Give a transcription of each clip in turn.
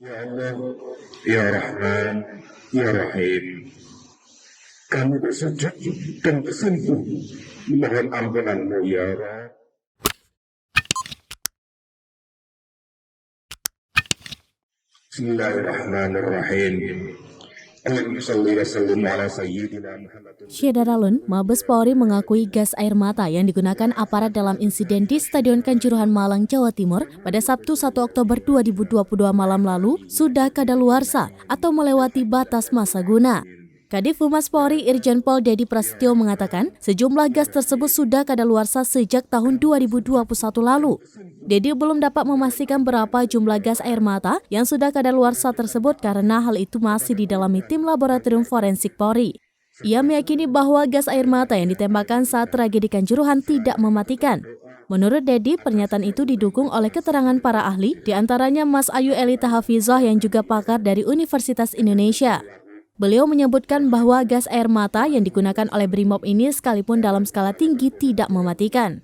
Ya Allah, Ya Rahman, Ya Rahim, kami bersujud dan bersungguh memohon ampunan-Mu ya Rabb. Bismillahirrahmanirrahim. Allahumma shalli wa sallim ala sayyidina Muhammad. Syederalun, Mabes Polri mengakui gas air mata yang digunakan aparat dalam insiden di Stadion Kanjuruhan Malang, Jawa Timur pada Sabtu 1 Oktober 2022 malam lalu sudah kadaluarsa atau melewati batas masa guna. Kadif Humas Polri Irjen Pol Dedi Prasetyo mengatakan sejumlah gas tersebut sudah kadaluarsa sejak tahun 2021 lalu. Dedi belum dapat memastikan berapa jumlah gas air mata yang sudah kadaluarsa tersebut karena hal itu masih didalami tim laboratorium forensik Polri. Ia meyakini bahwa gas air mata yang ditembakkan saat tragedi Kanjuruhan tidak mematikan. Menurut Dedi, pernyataan itu didukung oleh keterangan para ahli, diantaranya Mas Ayu Elita Hafizah yang juga pakar dari Universitas Indonesia. Beliau menyebutkan bahwa gas air mata yang digunakan oleh Brimob ini sekalipun dalam skala tinggi tidak mematikan.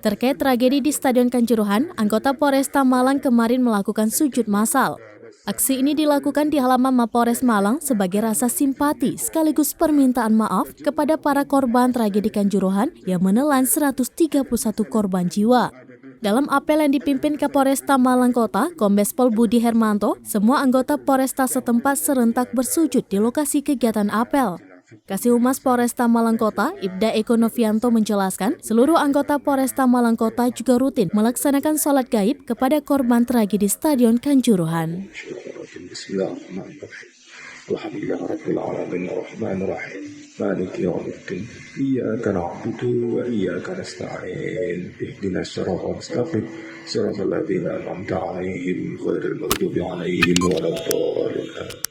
Terkait tragedi di Stadion Kanjuruhan, anggota Polresta Malang kemarin melakukan sujud massal. Aksi ini dilakukan di halaman Mapolres Malang sebagai rasa simpati sekaligus permintaan maaf kepada para korban tragedi Kanjuruhan yang menelan 131 korban jiwa. Dalam apel yang dipimpin Kapolresta Malang Kota, Kombes Pol Budi Hermanto, semua anggota Polresta setempat serentak bersujud di lokasi kegiatan apel. Kasih Humas Polresta Malang Kota, Ibda Eko Novianto menjelaskan, seluruh anggota Polresta Malang Kota juga rutin melaksanakan sholat gaib kepada korban tragedi Stadion Kanjuruhan. Bismillahirrahmanirrahim. مالك يوم الدين إياك نعبد وإياك نستعين اهدنا الصراط المستقيم صراط الذين أنعمت عليهم غير المغضوب عليهم ولا الضالين.